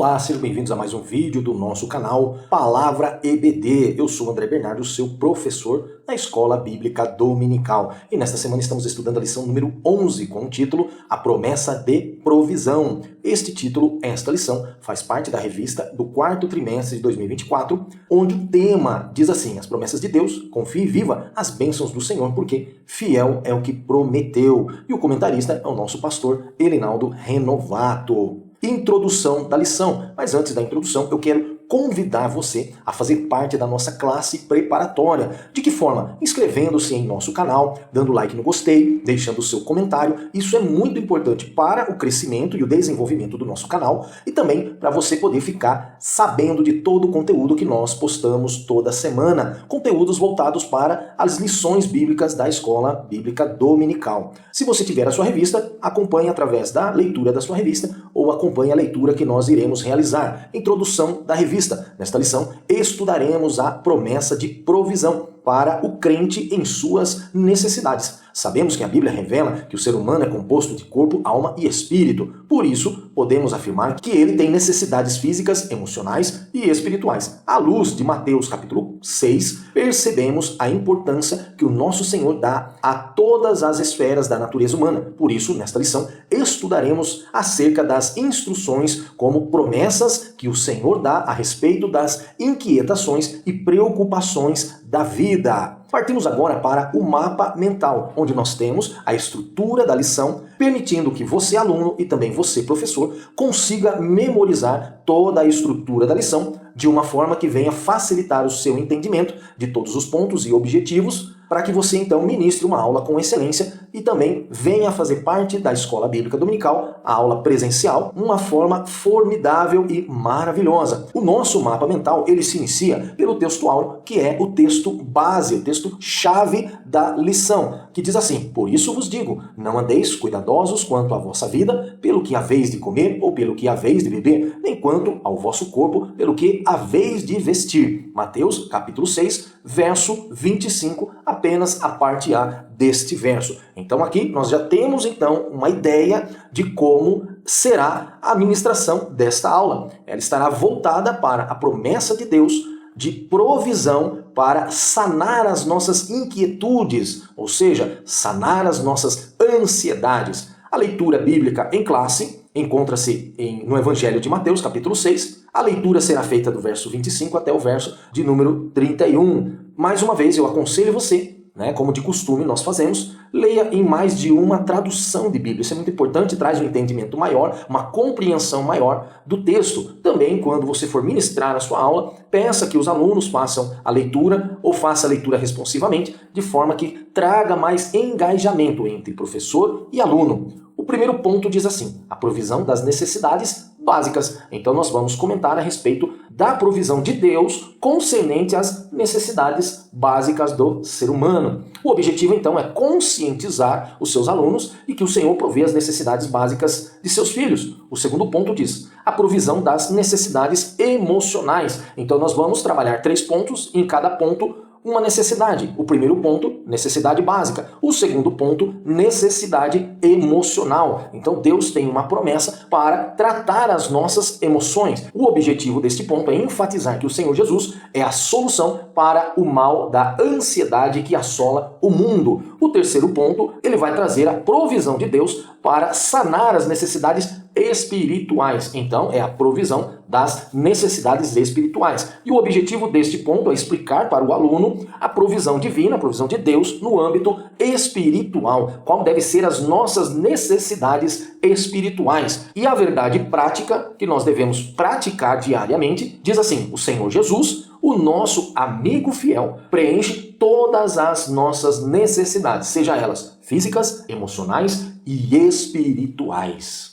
Olá, sejam bem-vindos a mais um vídeo do nosso canal Palavra EBD. Eu sou André Bernardo, seu professor na Escola Bíblica Dominical. E nesta semana estamos estudando a lição número 11 com o título A Promessa de Provisão. Este título, esta lição, faz parte da revista do quarto trimestre de 2024, onde o tema diz assim: as promessas de Deus, confie e viva as bênçãos do Senhor, porque fiel é o que prometeu. E o comentarista é o nosso pastor Elinaldo Renovato. Introdução da lição. Mas antes da introdução, eu quero convidar você a fazer parte da nossa classe preparatória. De que forma? Inscrevendo-se em nosso canal, dando like no gostei, deixando o seu comentário. Isso é muito importante para o crescimento e o desenvolvimento do nosso canal e também para você poder ficar sabendo de todo o conteúdo que nós postamos toda semana. Conteúdos voltados para as lições bíblicas da Escola Bíblica Dominical. Se você tiver a sua revista, acompanhe através da leitura da sua revista ou acompanhe a leitura que nós iremos realizar. Introdução da revista. Nesta lição, estudaremos a promessa de provisão para o crente em suas necessidades. Sabemos que a Bíblia revela que o ser humano é composto de corpo, alma e espírito. Por isso, podemos afirmar que ele tem necessidades físicas, emocionais e espirituais. À luz de Mateus capítulo 6, percebemos a importância que o nosso Senhor dá a todas as esferas da natureza humana. Por isso, nesta lição, estudaremos acerca das instruções como promessas que o Senhor dá a respeito das inquietações e preocupações da vida. Partimos agora para o mapa mental, onde nós temos a estrutura da lição, permitindo que você, aluno, e também você, professor, consiga memorizar toda a estrutura da lição de uma forma que venha facilitar o seu entendimento de todos os pontos e objetivos, para que você então ministre uma aula com excelência e também venha fazer parte da Escola Bíblica Dominical, a aula presencial, uma forma formidável e maravilhosa. O nosso mapa mental, ele se inicia pelo texto áureo, que é o texto base, o texto chave da lição, que diz assim: por isso vos digo, não andeis cuidadosos quanto à vossa vida, pelo que haveis de comer ou pelo que haveis de beber, nem quanto ao vosso corpo, pelo que haveis de vestir. Mateus capítulo 6, verso 25, apenas a parte A deste verso. Então aqui nós já temos então uma ideia de como será a ministração desta aula. Ela estará voltada para a promessa de Deus de provisão para sanar as nossas inquietudes, ou seja, sanar as nossas ansiedades. A leitura bíblica em classe encontra-se no Evangelho de Mateus, capítulo 6. A leitura será feita do verso 25 até o verso de número 31. Mais uma vez, eu aconselho você, como de costume nós fazemos, leia em mais de uma tradução de Bíblia. Isso é muito importante, traz um entendimento maior, uma compreensão maior do texto. Também, quando você for ministrar a sua aula, peça que os alunos façam a leitura ou faça a leitura responsivamente, de forma que traga mais engajamento entre professor e aluno. O primeiro ponto diz assim: a provisão das necessidades básicas. Então nós vamos comentar a respeito da provisão de Deus concernente às necessidades básicas do ser humano. O objetivo então é conscientizar os seus alunos e que o Senhor provê as necessidades básicas de seus filhos. O segundo ponto diz a provisão das necessidades emocionais. Então nós vamos trabalhar 3 pontos, em cada ponto uma necessidade. O primeiro ponto, necessidade básica. O segundo ponto, necessidade emocional. Então Deus tem uma promessa para tratar as nossas emoções. O objetivo deste ponto é enfatizar que o Senhor Jesus é a solução para o mal da ansiedade que assola o mundo. O terceiro ponto, ele vai trazer a provisão de Deus para sanar as necessidades espirituais. Então, é a provisão das necessidades espirituais. E o objetivo deste ponto é explicar para o aluno a provisão divina, a provisão de Deus no âmbito espiritual. Qual devem ser as nossas necessidades espirituais. E a verdade prática que nós devemos praticar diariamente diz assim: o Senhor Jesus, o nosso amigo fiel, preenche todas as nossas necessidades, seja elas físicas, emocionais e espirituais.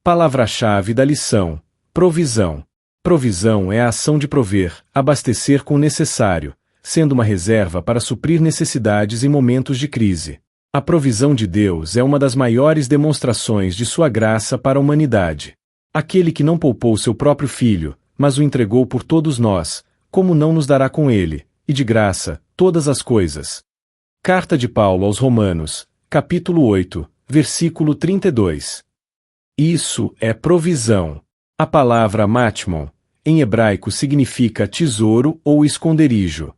Palavra-chave da lição: provisão. Provisão é a ação de prover, abastecer com o necessário, sendo uma reserva para suprir necessidades em momentos de crise. A provisão de Deus é uma das maiores demonstrações de sua graça para a humanidade. Aquele que não poupou seu próprio filho, mas o entregou por todos nós, como não nos dará com ele, e de graça, todas as coisas? Carta de Paulo aos Romanos, capítulo 8, versículo 32. Isso é provisão. A palavra matmon, em hebraico, significa tesouro ou esconderijo.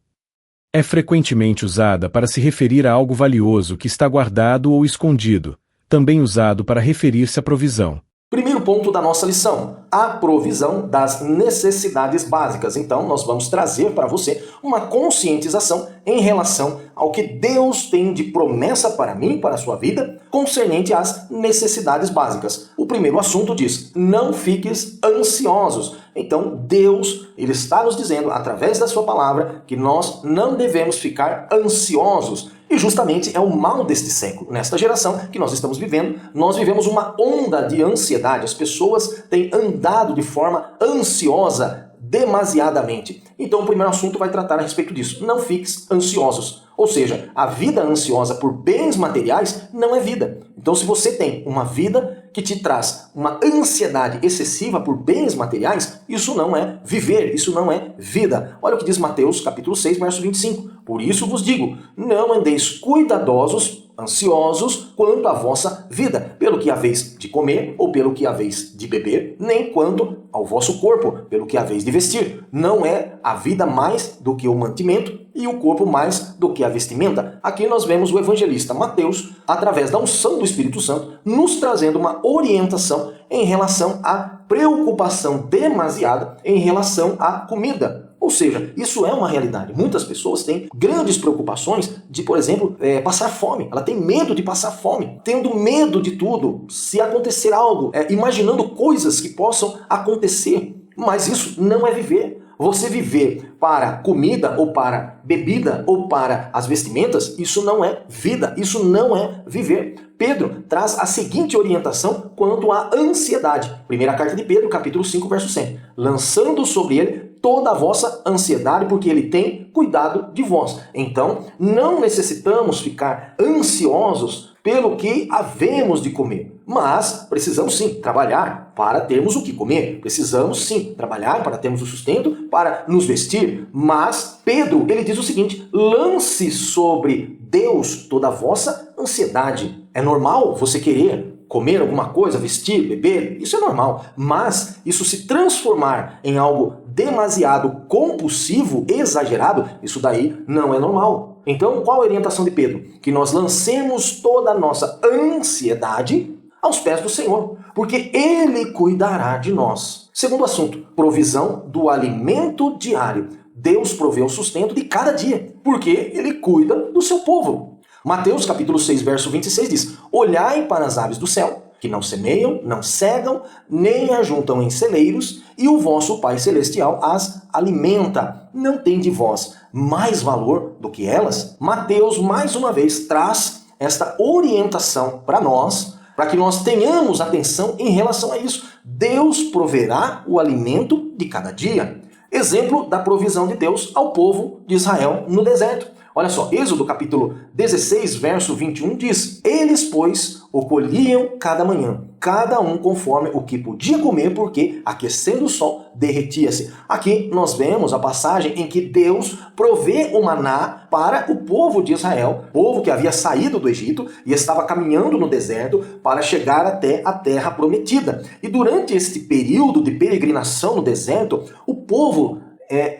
É frequentemente usada para se referir a algo valioso que está guardado ou escondido, também usado para referir-se à provisão. Primeiro ponto da nossa lição, a provisão das necessidades básicas. Então, nós vamos trazer para você uma conscientização em relação ao que Deus tem de promessa para mim, para a sua vida, concernente às necessidades básicas. O primeiro assunto diz, não fiques ansiosos. Então, Deus, Ele está nos dizendo, através da sua palavra, que nós não devemos ficar ansiosos. E justamente é o mal deste século. Nesta geração que nós estamos vivendo, nós vivemos uma onda de ansiedade. As pessoas têm andado de forma ansiosa demasiadamente. Então o primeiro assunto vai tratar a respeito disso. Não fiques ansiosos. Ou seja, a vida ansiosa por bens materiais não é vida. Então se você tem uma vida que te traz uma ansiedade excessiva por bens materiais, isso não é viver, isso não é vida. Olha o que diz Mateus capítulo 6, verso 25. Por isso vos digo, não andeis cuidadosos, ansiosos, quanto à vossa vida, pelo que haveis de comer ou pelo que haveis de beber, nem quanto ao vosso corpo, pelo que haveis de vestir. Não é a vida mais do que o mantimento e o corpo mais do que a vestimenta. Aqui nós vemos o evangelista Mateus, através da unção do Espírito Santo, nos trazendo uma orientação em relação à preocupação demasiada em relação à comida. Ou seja, isso é uma realidade. Muitas pessoas têm grandes preocupações de, por exemplo, passar fome. Ela tem medo de passar fome, tendo medo de tudo, se acontecer algo, imaginando coisas que possam acontecer. Mas isso não é viver. Você viver para comida ou para bebida ou para as vestimentas, isso não é vida, isso não é viver. Pedro traz a seguinte orientação quanto à ansiedade. Primeira carta de Pedro, capítulo 5, verso 100. Lançando sobre ele toda a vossa ansiedade, porque ele tem cuidado de vós. Então, não necessitamos ficar ansiosos pelo que havemos de comer. Mas precisamos sim trabalhar para termos o que comer. Precisamos sim trabalhar para termos o sustento, para nos vestir. Mas Pedro, ele diz o seguinte, lance sobre Deus toda a vossa ansiedade. É normal você querer comer alguma coisa, vestir, beber, isso é normal. Mas isso se transformar em algo demasiado compulsivo, exagerado, isso daí não é normal. Então, qual a orientação de Pedro? Que nós lancemos toda a nossa ansiedade aos pés do Senhor, porque Ele cuidará de nós. Segundo assunto, provisão do alimento diário. Deus provê o sustento de cada dia, porque Ele cuida do seu povo. Mateus capítulo 6, verso 26 diz, olhai para as aves do céu, que não semeiam, não cegam, nem ajuntam em celeiros, e o vosso Pai Celestial as alimenta. Não tem de vós mais valor do que elas? Mateus, mais uma vez, traz esta orientação para nós, para que nós tenhamos atenção em relação a isso. Deus proverá o alimento de cada dia. Exemplo da provisão de Deus ao povo de Israel no deserto. Olha só, Êxodo capítulo 16, verso 21 diz, eles, pois, o colhiam cada manhã, cada um conforme o que podia comer, porque, aquecendo o sol, derretia-se. Aqui nós vemos a passagem em que Deus provê o maná para o povo de Israel, povo que havia saído do Egito e estava caminhando no deserto para chegar até a terra prometida. E durante este período de peregrinação no deserto, o povo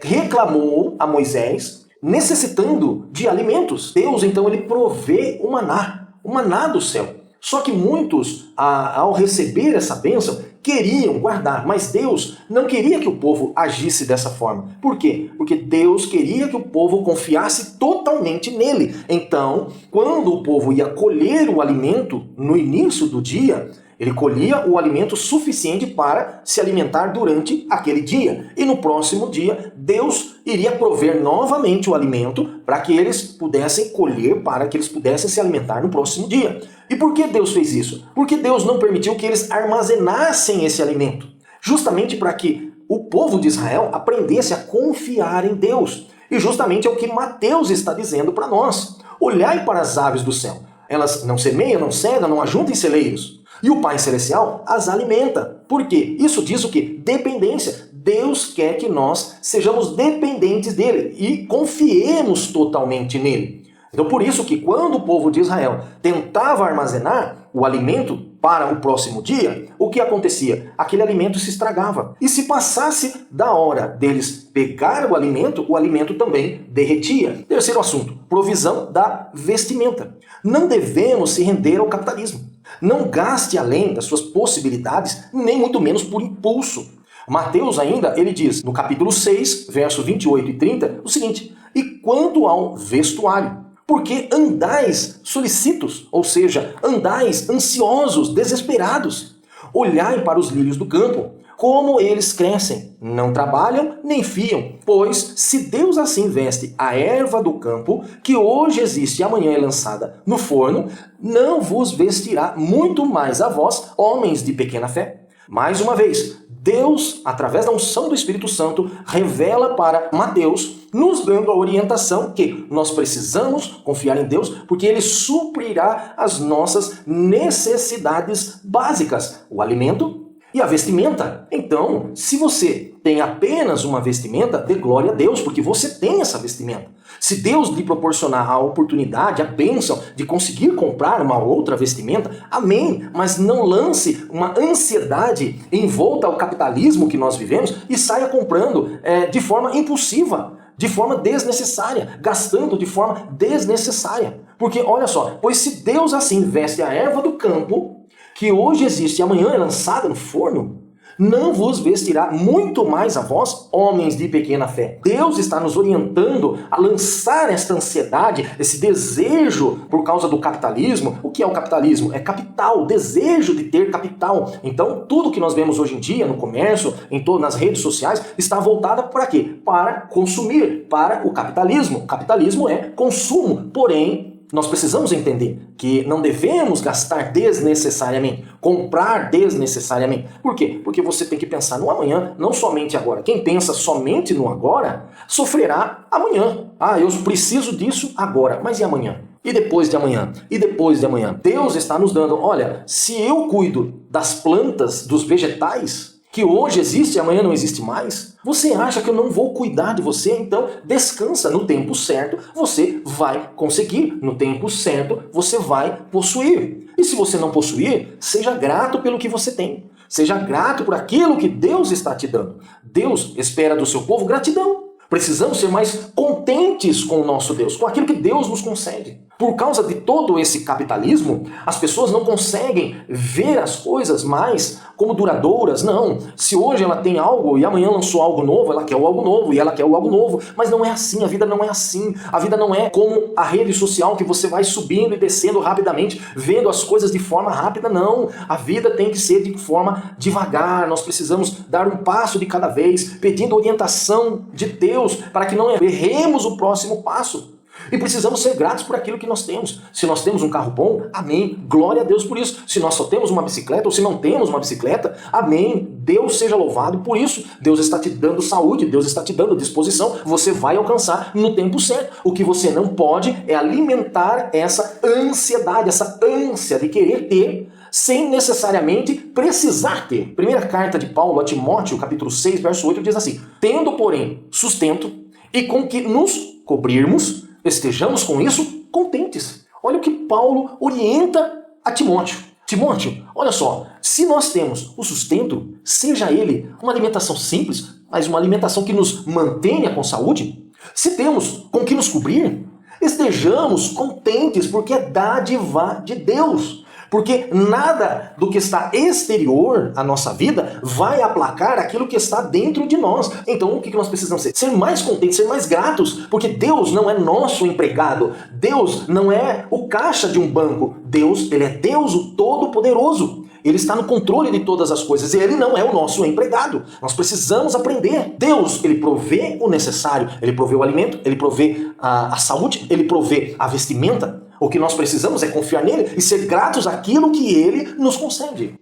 reclamou a Moisés, necessitando de alimentos. Deus, então, ele provê o maná do céu. Só que muitos, ao receber essa bênção, queriam guardar, mas Deus não queria que o povo agisse dessa forma. Por quê? Porque Deus queria que o povo confiasse totalmente nele. Então, quando o povo ia colher o alimento no início do dia, ele colhia o alimento suficiente para se alimentar durante aquele dia. E no próximo dia, Deus iria prover novamente o alimento para que eles pudessem colher, para que eles pudessem se alimentar no próximo dia. E por que Deus fez isso? Porque Deus não permitiu que eles armazenassem esse alimento. Justamente para que o povo de Israel aprendesse a confiar em Deus. E justamente é o que Mateus está dizendo para nós. Olhai para as aves do céu. Elas não semeiam, não cegam, não ajuntam em celeiros. E o Pai Celestial as alimenta. Por quê? Isso diz o quê? Dependência. Deus quer que nós sejamos dependentes dele e confiemos totalmente nele. Então por isso que quando o povo de Israel tentava armazenar o alimento para o próximo dia, o que acontecia? Aquele alimento se estragava. E se passasse da hora deles pegar o alimento também derretia. Terceiro assunto, provisão da vestimenta. Não devemos se render ao capitalismo. Não gaste além das suas possibilidades, nem muito menos por impulso. Mateus ainda, ele diz, no capítulo 6, verso 28 e 30, o seguinte: e quanto ao vestuário, porque andais solicitos, ou seja, andais ansiosos, desesperados. Olhai para os lírios do campo, como eles crescem, não trabalham nem fiam. Pois se Deus assim veste a erva do campo, que hoje existe e amanhã é lançada no forno, não vos vestirá muito mais a vós, homens de pequena fé? Mais uma vez, Deus, através da unção do Espírito Santo, revela para Mateus, nos dando a orientação que nós precisamos confiar em Deus, porque Ele suprirá as nossas necessidades básicas, o alimento e a vestimenta. Então, se você tem apenas uma vestimenta, dê glória a Deus, porque você tem essa vestimenta. Se Deus lhe proporcionar a oportunidade, a bênção de conseguir comprar uma outra vestimenta, amém, mas não lance uma ansiedade em volta ao capitalismo que nós vivemos e saia comprando de forma impulsiva, de forma desnecessária, gastando de forma desnecessária. Porque, olha só, pois se Deus assim veste a erva do campo, que hoje existe e amanhã é lançada no forno, não vos vestirá muito mais a vós, homens de pequena fé. Deus está nos orientando a lançar esta ansiedade, esse desejo por causa do capitalismo. O que é o capitalismo? É capital, desejo de ter capital. Então, tudo que nós vemos hoje em dia no comércio, nas redes sociais, está voltado para quê? Para consumir, para o capitalismo. O capitalismo é consumo, porém, nós precisamos entender que não devemos gastar desnecessariamente, comprar desnecessariamente. Por quê? Porque você tem que pensar no amanhã, não somente agora. Quem pensa somente no agora, sofrerá amanhã. Ah, eu preciso disso agora, mas e amanhã? E depois de amanhã? E depois de amanhã? Deus está nos dando, olha, se eu cuido das plantas, dos vegetais, que hoje existe e amanhã não existe mais, você acha que eu não vou cuidar de você? Então descansa, no tempo certo você vai conseguir, no tempo certo você vai possuir. E se você não possuir, seja grato pelo que você tem. Seja grato por aquilo que Deus está te dando. Deus espera do seu povo gratidão. Precisamos ser mais contentes com o nosso Deus, com aquilo que Deus nos concede. Por causa de todo esse capitalismo, as pessoas não conseguem ver as coisas mais como duradouras. Não, se hoje ela tem algo e amanhã lançou algo novo, ela quer o algo novo e ela quer o algo novo. Mas não é assim, a vida não é assim. A vida não é como a rede social que você vai subindo e descendo rapidamente, vendo as coisas de forma rápida, não. A vida tem que ser de forma devagar, nós precisamos dar um passo de cada vez, pedindo orientação de Deus para que não erremos o próximo passo. E precisamos ser gratos por aquilo que nós temos. Se nós temos um carro bom, amém, glória a Deus por isso. Se nós só temos uma bicicleta, ou se não temos uma bicicleta, amém, Deus seja louvado por isso. Deus está te dando saúde, Deus está te dando disposição, você vai alcançar no tempo certo. O que você não pode é alimentar essa ansiedade, essa ânsia de querer ter, sem necessariamente precisar ter. Primeira carta de Paulo a Timóteo, capítulo 6, verso 8, diz assim: tendo, porém, sustento e com que nos cobrirmos, estejamos com isso contentes. Olha o que Paulo orienta a Timóteo. Timóteo, olha só, se nós temos o sustento, seja ele uma alimentação simples, mas uma alimentação que nos mantenha com saúde, se temos com que nos cobrir, estejamos contentes, porque é dádiva de Deus. Porque nada do que está exterior à nossa vida vai aplacar aquilo que está dentro de nós. Então o que nós precisamos ser? Ser mais contentes, ser mais gratos, porque Deus não é nosso empregado. Deus não é o caixa de um banco. Deus, Ele é Deus o Todo-Poderoso. Ele está no controle de todas as coisas e Ele não é o nosso empregado. Nós precisamos aprender. Deus, Ele provê o necessário. Ele provê o alimento, Ele provê a saúde, Ele provê a vestimenta. O que nós precisamos é confiar nele e ser gratos àquilo que ele nos concede.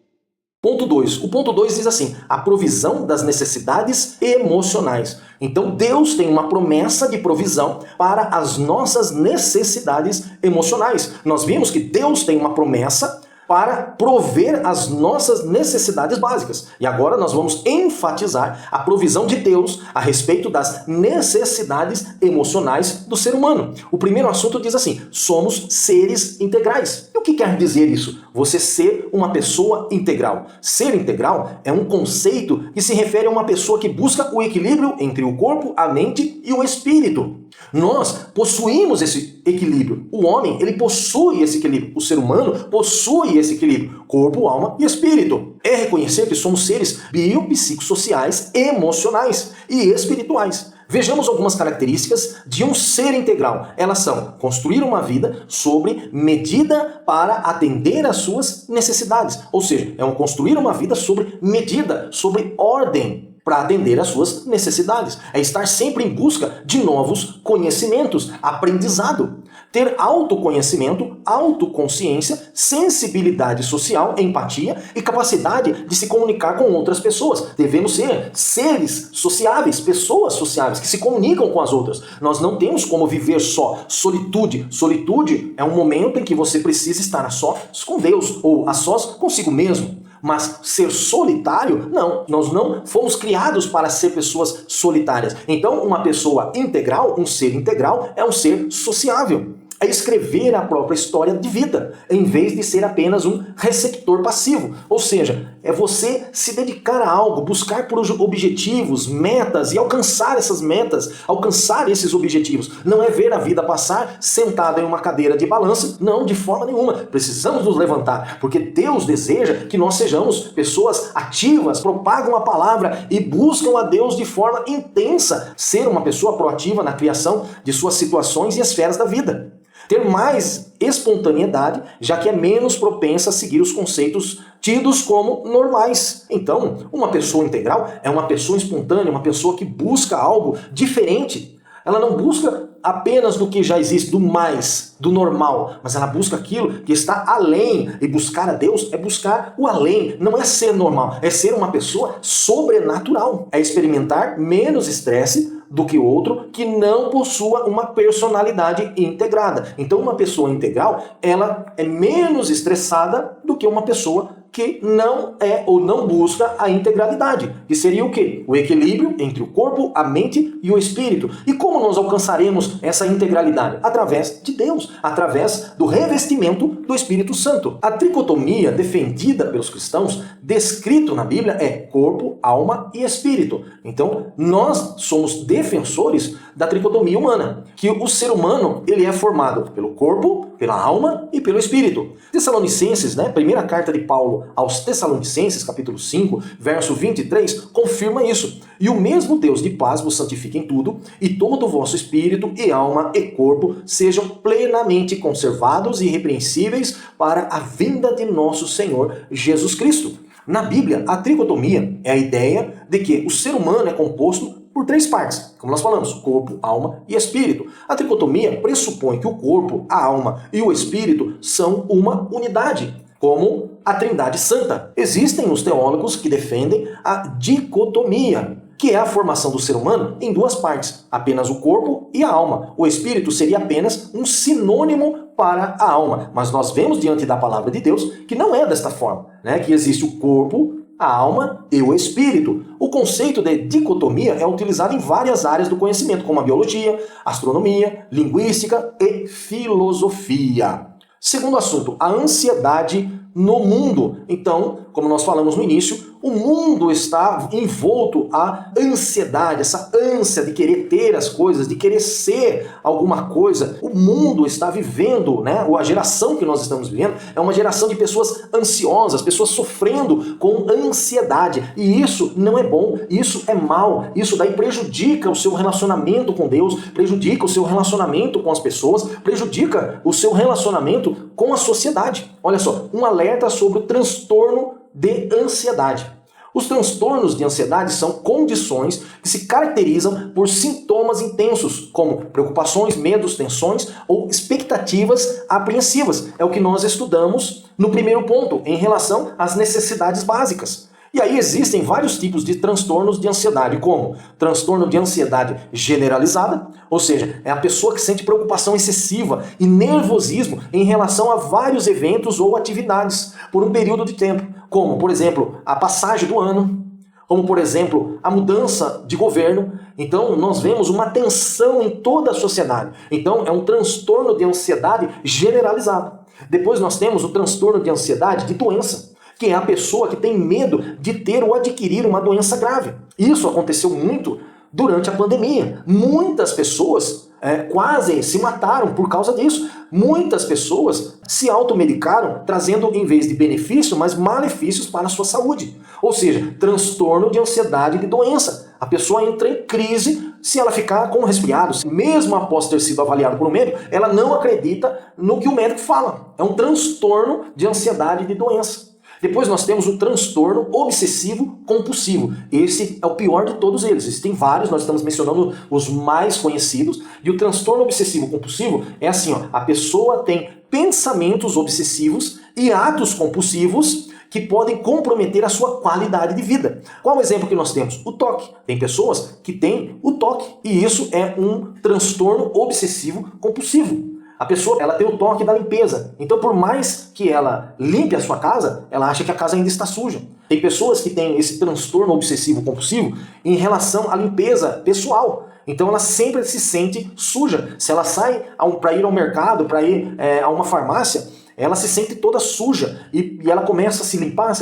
Ponto 2. O ponto 2 diz assim: a provisão das necessidades emocionais. Então Deus tem uma promessa de provisão para as nossas necessidades emocionais. Nós vimos que Deus tem uma promessa para prover as nossas necessidades básicas. E agora nós vamos enfatizar a provisão de Deus a respeito das necessidades emocionais do ser humano. O primeiro assunto diz assim: somos seres integrais. E o que quer dizer isso? Você ser uma pessoa integral. Ser integral é um conceito que se refere a uma pessoa que busca o equilíbrio entre o corpo, a mente e o espírito. Nós possuímos esse equilíbrio. O homem, ele possui esse equilíbrio. O ser humano possui esse equilíbrio. Corpo, alma e espírito. É reconhecer que somos seres biopsicossociais, emocionais e espirituais. Vejamos algumas características de um ser integral. Elas são construir uma vida sobre medida para atender às suas necessidades. Ou seja, é construir uma vida sobre medida, sobre ordem, para atender às suas necessidades. É estar sempre em busca de novos conhecimentos, aprendizado. Ter autoconhecimento, autoconsciência, sensibilidade social, empatia e capacidade de se comunicar com outras pessoas. Devemos ser seres sociáveis, pessoas sociáveis que se comunicam com as outras. Nós não temos como viver só. Solitude. Solitude é um momento em que você precisa estar a sós com Deus ou a sós consigo mesmo. Mas ser solitário, não. Nós não fomos criados para ser pessoas solitárias. Então, uma pessoa integral, um ser integral, é um ser sociável. É escrever a própria história de vida, em vez de ser apenas um receptor passivo. Ou seja, é você se dedicar a algo, buscar por objetivos, metas e alcançar essas metas, alcançar esses objetivos. Não é ver a vida passar sentado em uma cadeira de balança, não, de forma nenhuma. Precisamos nos levantar, porque Deus deseja que nós sejamos pessoas ativas, propagam a palavra e buscam a Deus de forma intensa. Ser uma pessoa proativa na criação de suas situações e esferas da vida. Ter mais espontaneidade, já que é menos propensa a seguir os conceitos tidos como normais. Então, uma pessoa integral é uma pessoa espontânea, uma pessoa que busca algo diferente. Ela não busca apenas do que já existe, do mais, do normal, mas ela busca aquilo que está além. E buscar a Deus é buscar o além, não é ser normal, é ser uma pessoa sobrenatural, é experimentar menos estresse do que outro que não possua uma personalidade integrada. Então, uma pessoa integral, ela é menos estressada do que uma pessoa que não é ou não busca a integralidade, que seria o quê? O equilíbrio entre o corpo, a mente e o espírito. E como nós alcançaremos essa integralidade? Através de Deus, através do revestimento do Espírito Santo. A tricotomia defendida pelos cristãos, descrito na Bíblia, é corpo, alma e espírito. Então, nós somos defensores da tricotomia humana, que o ser humano ele é formado pelo corpo, pela alma e pelo espírito. Tessalonicenses, primeira carta de Paulo aos Tessalonicenses, capítulo 5, verso 23, confirma isso. E o mesmo Deus de paz vos santifique em tudo, e todo o vosso espírito e alma e corpo sejam plenamente conservados e irrepreensíveis para a vinda de nosso Senhor Jesus Cristo. Na Bíblia, a tricotomia é a ideia de que o ser humano é composto por três partes, como nós falamos, corpo, alma e espírito. A tricotomia pressupõe que o corpo, a alma e o espírito são uma unidade, como a Trindade Santa. Existem os teólogos que defendem a dicotomia, que é a formação do ser humano em duas partes, apenas o corpo e a alma. O espírito seria apenas um sinônimo para a alma, mas nós vemos diante da palavra de Deus que não é desta forma, que existe o corpo, a alma e o espírito. O conceito de dicotomia é utilizado em várias áreas do conhecimento, como a biologia, astronomia, linguística e filosofia. Segundo assunto, a ansiedade no mundo. Então, como nós falamos no início, o mundo está envolto à ansiedade, essa ânsia de querer ter as coisas, de querer ser alguma coisa. O mundo está vivendo, a geração que nós estamos vivendo é uma geração de pessoas ansiosas, pessoas sofrendo com ansiedade. E isso não é bom, isso é mal. Isso daí prejudica o seu relacionamento com Deus, prejudica o seu relacionamento com as pessoas, prejudica o seu relacionamento com a sociedade. Olha só, um alerta sobre o transtorno de ansiedade. Os transtornos de ansiedade são condições que se caracterizam por sintomas intensos, como preocupações, medos, tensões ou expectativas apreensivas. É o que nós estudamos no primeiro ponto, em relação às necessidades básicas. E aí existem vários tipos de transtornos de ansiedade, como transtorno de ansiedade generalizada, ou seja, é a pessoa que sente preocupação excessiva e nervosismo em relação a vários eventos ou atividades por um período de tempo, como, por exemplo, a passagem do ano, como, por exemplo, a mudança de governo. Então, nós vemos uma tensão em toda a sociedade. Então, é um transtorno de ansiedade generalizado. Depois nós temos o transtorno de ansiedade de doença, que é a pessoa que tem medo de ter ou adquirir uma doença grave. Isso aconteceu muito durante a pandemia. Muitas pessoas quase se mataram por causa disso. Muitas pessoas se automedicaram, trazendo, em vez de benefício, mas malefícios para a sua saúde. Ou seja, transtorno de ansiedade de doença. A pessoa entra em crise se ela ficar com resfriados. Mesmo após ter sido avaliada por um médico, ela não acredita no que o médico fala. É um transtorno de ansiedade de doença. Depois nós temos o transtorno obsessivo compulsivo. Esse é o pior de todos eles. Existem vários, nós estamos mencionando os mais conhecidos. E o transtorno obsessivo compulsivo é assim, ó, a pessoa tem pensamentos obsessivos e atos compulsivos que podem comprometer a sua qualidade de vida. Qual o exemplo que nós temos? O toque. Tem pessoas que têm o toque e isso é um transtorno obsessivo compulsivo. A pessoa, ela tem o toque da limpeza. Então, por mais que ela limpe a sua casa, ela acha que a casa ainda está suja. Tem pessoas que têm esse transtorno obsessivo compulsivo em relação à limpeza pessoal. Então, ela sempre se sente suja. Se ela sai para ir ao mercado, para ir a uma farmácia, ela se sente toda suja e ela começa a se limpar.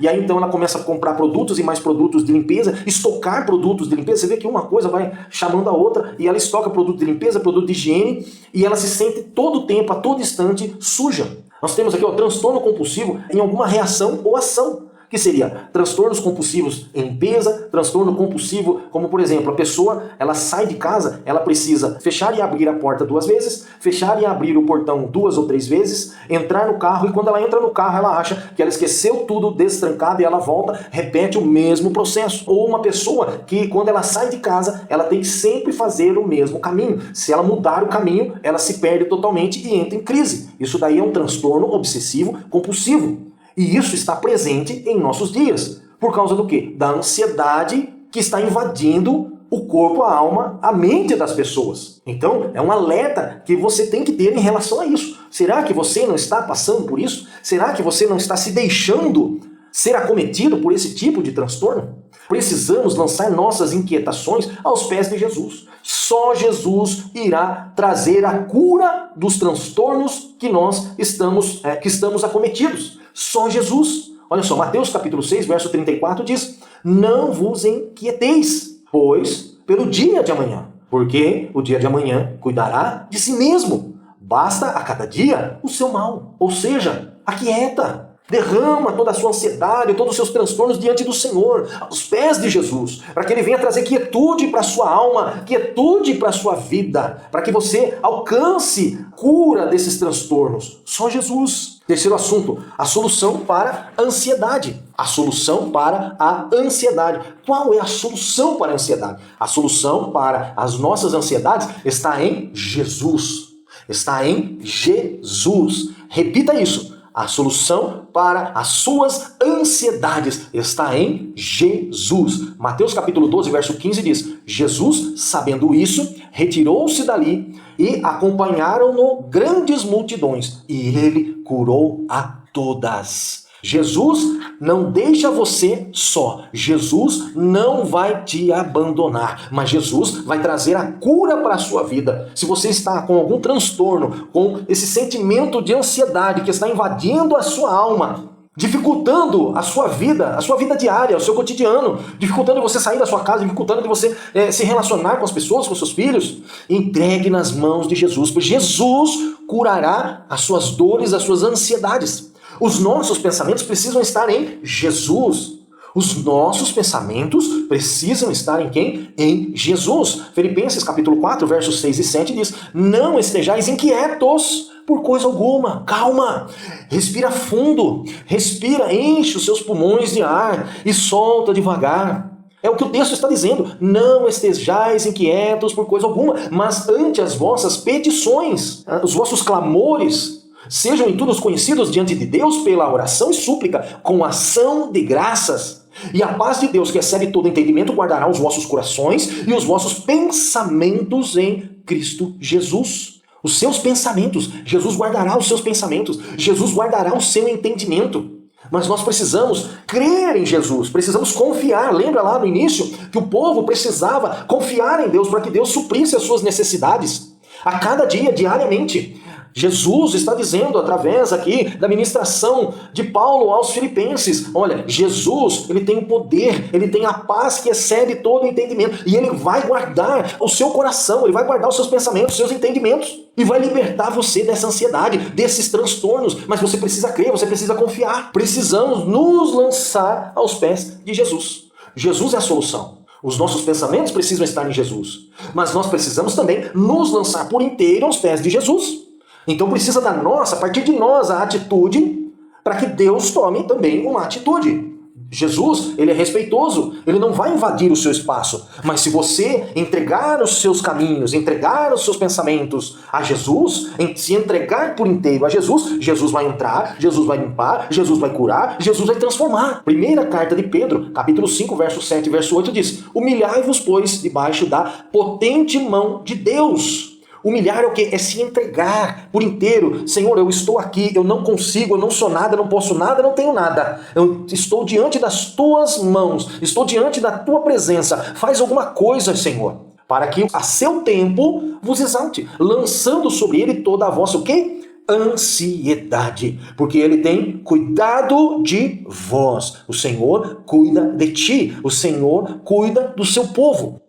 E aí então ela começa a comprar produtos e mais produtos de limpeza, estocar produtos de limpeza. Você vê que uma coisa vai chamando a outra e ela estoca produto de limpeza, produto de higiene e ela se sente todo o tempo, a todo instante, suja. Nós temos aqui o transtorno compulsivo em alguma reação ou ação. Que seria transtornos compulsivos em limpeza, transtorno compulsivo, como por exemplo, a pessoa, ela sai de casa, ela precisa fechar e abrir a porta 2 vezes, fechar e abrir o portão 2 ou 3 vezes, entrar no carro e quando ela entra no carro, ela acha que ela esqueceu tudo destrancado e ela volta, repete o mesmo processo. Ou uma pessoa que quando ela sai de casa, ela tem que sempre fazer o mesmo caminho. Se ela mudar o caminho, ela se perde totalmente e entra em crise. Isso daí é um transtorno obsessivo compulsivo. E isso está presente em nossos dias. Por causa do quê? Da ansiedade que está invadindo o corpo, a alma, a mente das pessoas. Então, é um alerta que você tem que ter em relação a isso. Será que você não está passando por isso? Será que você não está se deixando ser acometido por esse tipo de transtorno? Precisamos lançar nossas inquietações aos pés de Jesus. Só Jesus irá trazer a cura dos transtornos que nós estamos acometidos. Só Jesus. Olha só, Mateus capítulo 6, verso 34 diz: não vos inquieteis, pois, pelo dia de amanhã, porque o dia de amanhã cuidará de si mesmo. Basta a cada dia o seu mal. Ou seja, aquieta. Derrama toda a sua ansiedade, todos os seus transtornos diante do Senhor, aos pés de Jesus, para que Ele venha trazer quietude para a sua alma, quietude para a sua vida, para que você alcance cura desses transtornos. Só Jesus. Terceiro assunto, a solução para a ansiedade. A solução para a ansiedade. Qual é a solução para a ansiedade? A solução para as nossas ansiedades está em Jesus. Está em Jesus. Repita isso. A solução para as suas ansiedades está em Jesus. Mateus capítulo 12, verso 15 diz: Jesus, sabendo isso, retirou-se dali e acompanharam-no grandes multidões, e ele curou a todas. Jesus não deixa você só. Jesus não vai te abandonar, mas Jesus vai trazer a cura para a sua vida. Se você está com algum transtorno, com esse sentimento de ansiedade que está invadindo a sua alma, dificultando a sua vida diária, o seu cotidiano, dificultando você sair da sua casa, dificultando de você se relacionar com as pessoas, com seus filhos, entregue nas mãos de Jesus, pois Jesus curará as suas dores, as suas ansiedades. Os nossos pensamentos precisam estar em Jesus. Os nossos pensamentos precisam estar em quem? Em Jesus. Filipenses capítulo 4, versos 6 e 7 diz: não estejais inquietos por coisa alguma. Calma. Respira fundo. Respira, enche os seus pulmões de ar e solta devagar. É o que o texto está dizendo. Não estejais inquietos por coisa alguma, mas ante as vossas petições, os vossos clamores, Sejam em tudo conhecidos diante de Deus pela oração e súplica, com ação de graças. E a paz de Deus, que excede todo entendimento, guardará os vossos corações e os vossos pensamentos em Cristo Jesus. Os seus pensamentos. Jesus guardará os seus pensamentos. Jesus guardará o seu entendimento. Mas nós precisamos crer em Jesus, precisamos confiar. Lembra lá no início que o povo precisava confiar em Deus para que Deus suprisse as suas necessidades a cada dia, diariamente. Jesus está dizendo através aqui da ministração de Paulo aos Filipenses, olha, Jesus, ele tem o poder, ele tem a paz que excede todo o entendimento, e ele vai guardar o seu coração, ele vai guardar os seus pensamentos, os seus entendimentos, e vai libertar você dessa ansiedade, desses transtornos. Mas você precisa crer, você precisa confiar. Precisamos nos lançar aos pés de Jesus. Jesus é a solução. Os nossos pensamentos precisam estar em Jesus, mas nós precisamos também nos lançar por inteiro aos pés de Jesus. Então precisa da nossa, a partir de nós, a atitude para que Deus tome também uma atitude. Jesus, ele é respeitoso, ele não vai invadir o seu espaço. Mas se você entregar os seus caminhos, entregar os seus pensamentos a Jesus, se entregar por inteiro a Jesus, Jesus vai entrar, Jesus vai limpar, Jesus vai curar, Jesus vai transformar. Primeira carta de Pedro, capítulo 5, verso 7 e verso 8 diz: humilhai-vos, pois, debaixo da potente mão de Deus. Humilhar é o quê? É se entregar por inteiro. Senhor, eu estou aqui, eu não consigo, eu não sou nada, eu não posso nada, eu não tenho nada. Eu estou diante das tuas mãos, estou diante da tua presença. Faz alguma coisa, Senhor, para que a seu tempo vos exalte, lançando sobre ele toda a vossa, o quê? Ansiedade, porque ele tem cuidado de vós. O Senhor cuida de ti, o Senhor cuida do seu povo.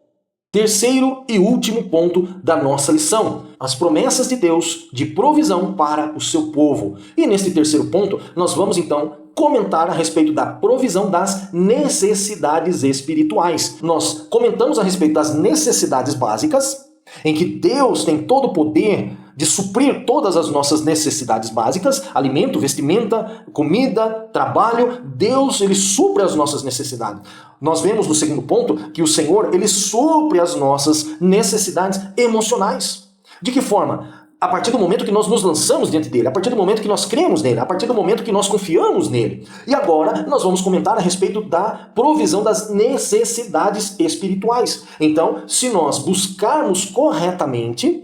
Terceiro e último ponto da nossa lição: as promessas de Deus de provisão para o seu povo. E neste terceiro ponto, nós vamos então comentar a respeito da provisão das necessidades espirituais. Nós comentamos a respeito das necessidades básicas, em que Deus tem todo o poder de suprir todas as nossas necessidades básicas, alimento, vestimenta, comida, trabalho. Deus, ele supre as nossas necessidades. Nós vemos no segundo ponto que o Senhor, ele supre as nossas necessidades emocionais. De que forma? A partir do momento que nós nos lançamos diante dele, a partir do momento que nós cremos nele, a partir do momento que nós confiamos nele. E agora nós vamos comentar a respeito da provisão das necessidades espirituais. Então, se nós buscarmos corretamente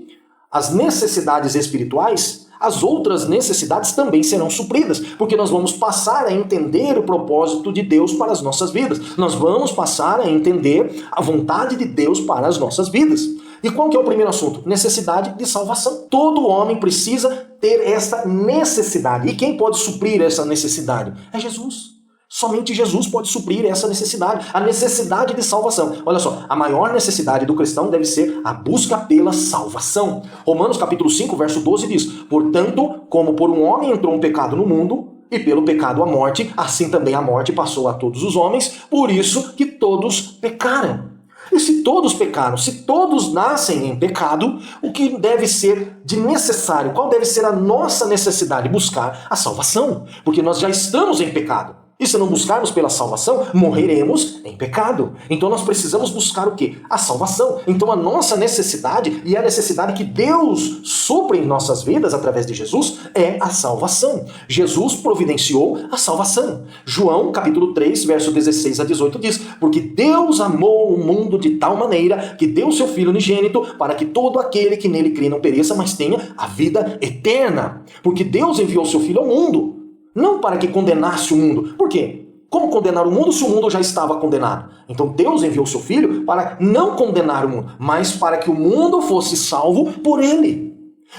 as necessidades espirituais, as outras necessidades também serão supridas, porque nós vamos passar a entender o propósito de Deus para as nossas vidas. Nós vamos passar a entender a vontade de Deus para as nossas vidas. E qual que é o primeiro assunto? Necessidade de salvação. Todo homem precisa ter essa necessidade. E quem pode suprir essa necessidade? É Jesus. Somente Jesus pode suprir essa necessidade, a necessidade de salvação. Olha só, a maior necessidade do cristão deve ser a busca pela salvação. Romanos capítulo 5, verso 12 diz: portanto, como por um homem entrou um pecado no mundo, e pelo pecado a morte, assim também a morte passou a todos os homens, por isso que todos pecaram. E se todos pecaram, se todos nascem em pecado, o que deve ser de necessário, qual deve ser a nossa necessidade? Buscar a salvação, porque nós já estamos em pecado. E se não buscarmos pela salvação, morreremos em pecado. Então nós precisamos buscar o quê? A salvação. Então a nossa necessidade, e a necessidade que Deus supre em nossas vidas através de Jesus, é a salvação. Jesus providenciou a salvação. João capítulo 3, verso 16 a 18 diz: porque Deus amou o mundo de tal maneira que deu o seu Filho unigênito para que todo aquele que nele crê não pereça, mas tenha a vida eterna. Porque Deus enviou o seu Filho ao mundo, não para que condenasse o mundo. Por quê? Como condenar o mundo se o mundo já estava condenado? Então Deus enviou o seu Filho para não condenar o mundo, mas para que o mundo fosse salvo por ele.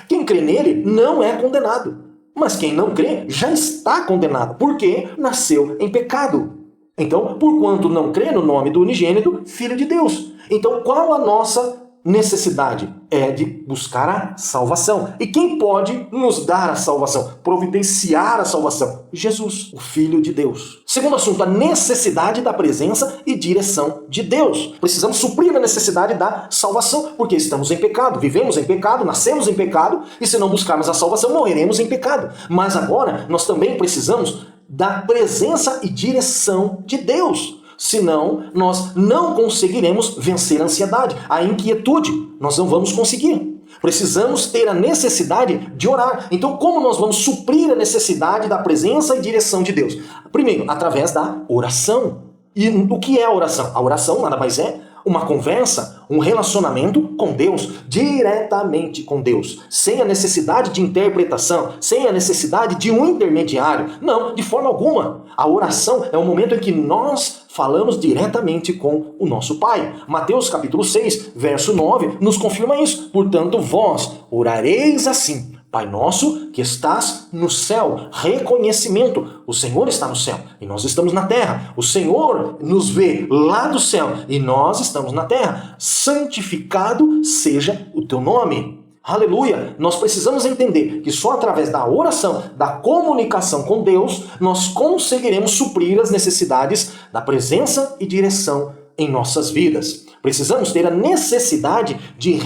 Quem crê nele não é condenado, mas quem não crê já está condenado, porque nasceu em pecado. Então, porquanto não crê no nome do unigênito, Filho de Deus. Então, qual a nossa necessidade? É de buscar a salvação. E quem pode nos dar a salvação? Providenciar a salvação? Jesus, o Filho de Deus. Segundo assunto, a necessidade da presença e direção de Deus. Precisamos suprir a necessidade da salvação, porque estamos em pecado, vivemos em pecado, nascemos em pecado, e se não buscarmos a salvação, morreremos em pecado. Mas agora, nós também precisamos da presença e direção de Deus. Senão, nós não conseguiremos vencer a ansiedade, a inquietude. Nós não vamos conseguir. Precisamos ter a necessidade de orar. Então, como nós vamos suprir a necessidade da presença e direção de Deus? Primeiro, através da oração. E o que é a oração? A oração nada mais é uma conversa, um relacionamento com Deus, diretamente com Deus, sem a necessidade de interpretação, sem a necessidade de um intermediário. Não, de forma alguma. A oração é o momento em que nós falamos diretamente com o nosso Pai. Mateus capítulo 6, verso 9, nos confirma isso. Portanto, vós orareis assim: Pai nosso que estás no céu. Reconhecimento. O Senhor está no céu e nós estamos na terra. O Senhor nos vê lá do céu e nós estamos na terra. Santificado seja o teu nome. Aleluia! Nós precisamos entender que só através da oração, da comunicação com Deus, nós conseguiremos suprir as necessidades da presença e direção em nossas vidas. Precisamos ter a necessidade de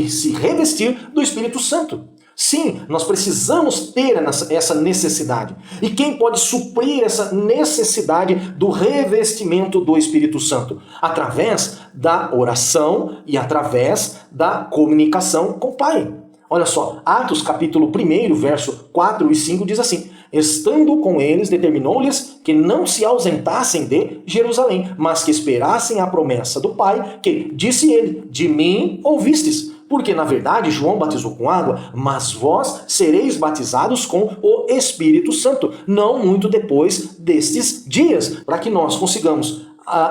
se revestir do Espírito Santo. Sim, nós precisamos ter essa necessidade. E quem pode suprir essa necessidade do revestimento do Espírito Santo? Através da oração e através da comunicação com o Pai. Olha só, Atos capítulo 1, verso 4 e 5 diz assim: estando com eles, determinou-lhes que não se ausentassem de Jerusalém, mas que esperassem a promessa do Pai, que, disse ele, de mim ouvistes. Porque, na verdade, João batizou com água, mas vós sereis batizados com o Espírito Santo, não muito depois destes dias, para que nós consigamos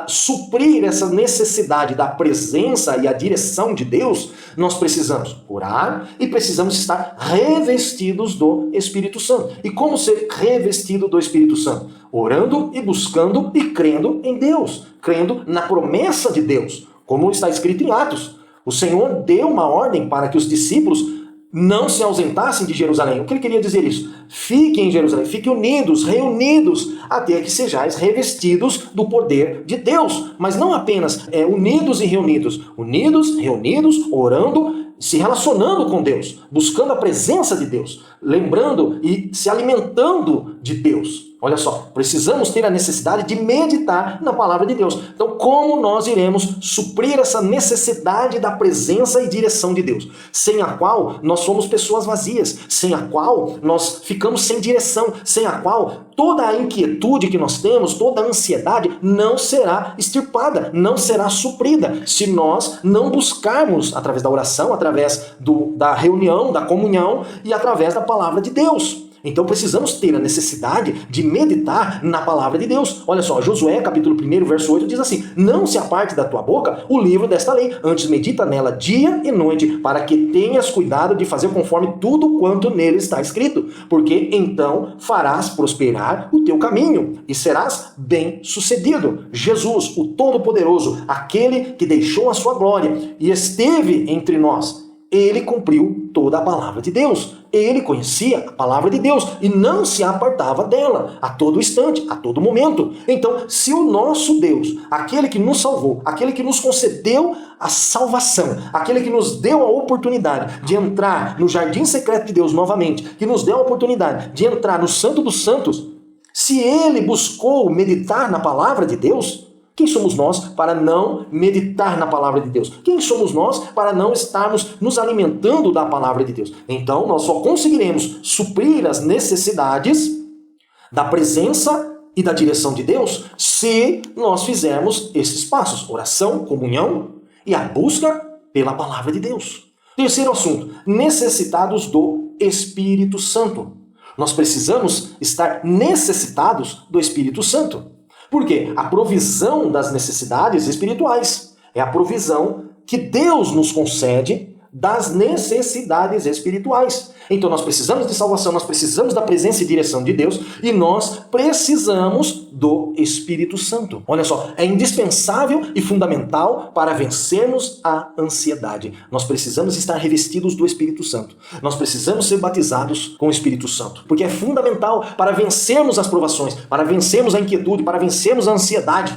suprir essa necessidade da presença e a direção de Deus. Nós precisamos orar e precisamos estar revestidos do Espírito Santo. E como ser revestido do Espírito Santo? Orando e buscando e crendo em Deus, crendo na promessa de Deus, como está escrito em Atos. O Senhor deu uma ordem para que os discípulos não se ausentassem de Jerusalém. O que ele queria dizer isso? Fiquem em Jerusalém, fiquem unidos, reunidos, até que sejais revestidos do poder de Deus. Mas não apenas unidos e reunidos. Unidos, reunidos, orando, se relacionando com Deus, buscando a presença de Deus, lembrando e se alimentando de Deus. Olha só, precisamos ter a necessidade de meditar na palavra de Deus. Então, como nós iremos suprir essa necessidade da presença e direção de Deus? Sem a qual nós somos pessoas vazias, sem a qual nós ficamos sem direção, sem a qual toda a inquietude que nós temos, toda a ansiedade não será extirpada, não será suprida, se nós não buscarmos através da oração, através da reunião, da comunhão e através da palavra de Deus. Então precisamos ter a necessidade de meditar na palavra de Deus. Olha só, Josué capítulo 1, verso 8 diz assim: não se aparte da tua boca o livro desta lei, antes medita nela dia e noite, para que tenhas cuidado de fazer conforme tudo quanto nele está escrito, porque então farás prosperar o teu caminho e serás bem-sucedido. Jesus, o Todo-Poderoso, aquele que deixou a sua glória e esteve entre nós, ele cumpriu toda a palavra de Deus. Ele conhecia a palavra de Deus e não se apartava dela a todo instante, a todo momento. Então, se o nosso Deus, aquele que nos salvou, aquele que nos concedeu a salvação, aquele que nos deu a oportunidade de entrar no jardim secreto de Deus novamente, que nos deu a oportunidade de entrar no Santo dos Santos, se ele buscou meditar na palavra de Deus, quem somos nós para não meditar na palavra de Deus? Quem somos nós para não estarmos nos alimentando da palavra de Deus? Então, nós só conseguiremos suprir as necessidades da presença e da direção de Deus se nós fizermos esses passos: oração, comunhão e a busca pela palavra de Deus. Terceiro assunto: necessitados do Espírito Santo. Nós precisamos estar necessitados do Espírito Santo. Por quê? A provisão das necessidades espirituais é a provisão que Deus nos concede das necessidades espirituais. Então nós precisamos de salvação, nós precisamos da presença e direção de Deus e nós precisamos do Espírito Santo. Olha só, é indispensável e fundamental para vencermos a ansiedade. Nós precisamos estar revestidos do Espírito Santo. Nós precisamos ser batizados com o Espírito Santo, porque é fundamental para vencermos as provações, para vencermos a inquietude, para vencermos a ansiedade.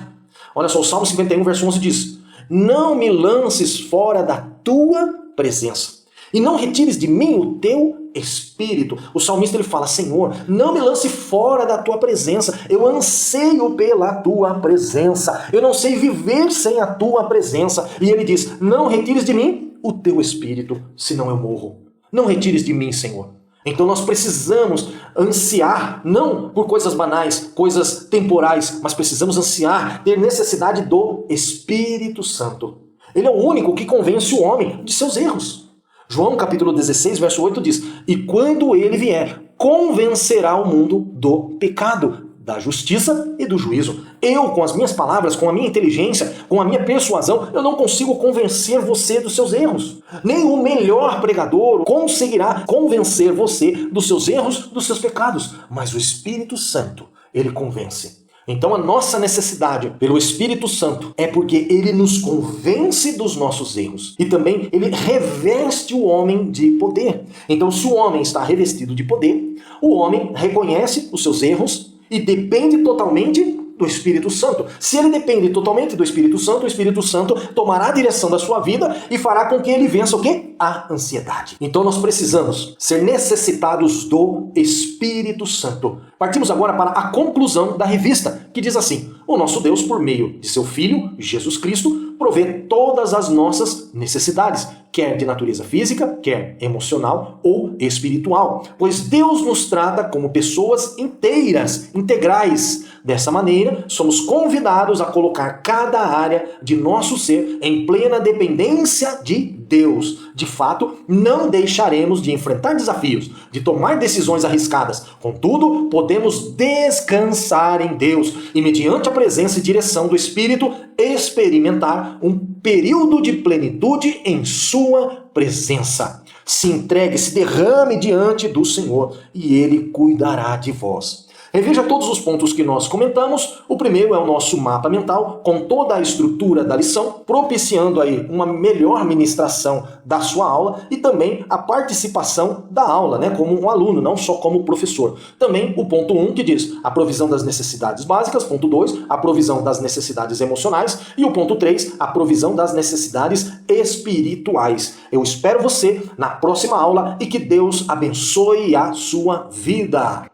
Olha só, o Salmo 51, verso 11 diz: não me lances fora da tua presença, e não retires de mim o teu Espírito. O salmista ele fala: Senhor, não me lance fora da tua presença, eu anseio pela tua presença, eu não sei viver sem a tua presença. E ele diz: não retires de mim o teu espírito, senão eu morro. Não retires de mim, Senhor. Então nós precisamos ansiar, não por coisas banais, coisas temporais, mas precisamos ansiar, ter necessidade do Espírito Santo. Ele é o único que convence o homem de seus erros. João capítulo 16, verso 8 diz: e quando ele vier, convencerá o mundo do pecado, da justiça e do juízo. Eu, com as minhas palavras, com a minha inteligência, com a minha persuasão, eu não consigo convencer você dos seus erros. Nem o melhor pregador conseguirá convencer você dos seus erros, dos seus pecados. Mas o Espírito Santo, ele convence. Então a nossa necessidade pelo Espírito Santo é porque ele nos convence dos nossos erros. E também ele reveste o homem de poder. Então se o homem está revestido de poder, o homem reconhece os seus erros e depende totalmente do Espírito Santo. Se ele depende totalmente do Espírito Santo, o Espírito Santo tomará a direção da sua vida e fará com que ele vença o quê? A ansiedade. Então nós precisamos ser necessitados do Espírito Santo. Partimos agora para a conclusão da revista, que diz assim: o nosso Deus, por meio de seu Filho, Jesus Cristo, provê todas as nossas necessidades, quer de natureza física, quer emocional ou espiritual. Pois Deus nos trata como pessoas inteiras, integrais. Dessa maneira, somos convidados a colocar cada área de nosso ser em plena dependência de Deus. De fato, não deixaremos de enfrentar desafios, de tomar decisões arriscadas. Contudo, podemos descansar em Deus e, mediante a presença e direção do Espírito, experimentar um período de plenitude em sua presença. Se entregue, se derrame diante do Senhor e Ele cuidará de vós. Reveja todos os pontos que nós comentamos. O primeiro é o nosso mapa mental, com toda a estrutura da lição, propiciando aí uma melhor ministração da sua aula e também a participação da aula, né, como um aluno, não só como professor. Também o ponto 1, que diz a provisão das necessidades básicas, ponto 2, a provisão das necessidades emocionais e o ponto 3, a provisão das necessidades espirituais. Eu espero você na próxima aula e que Deus abençoe a sua vida.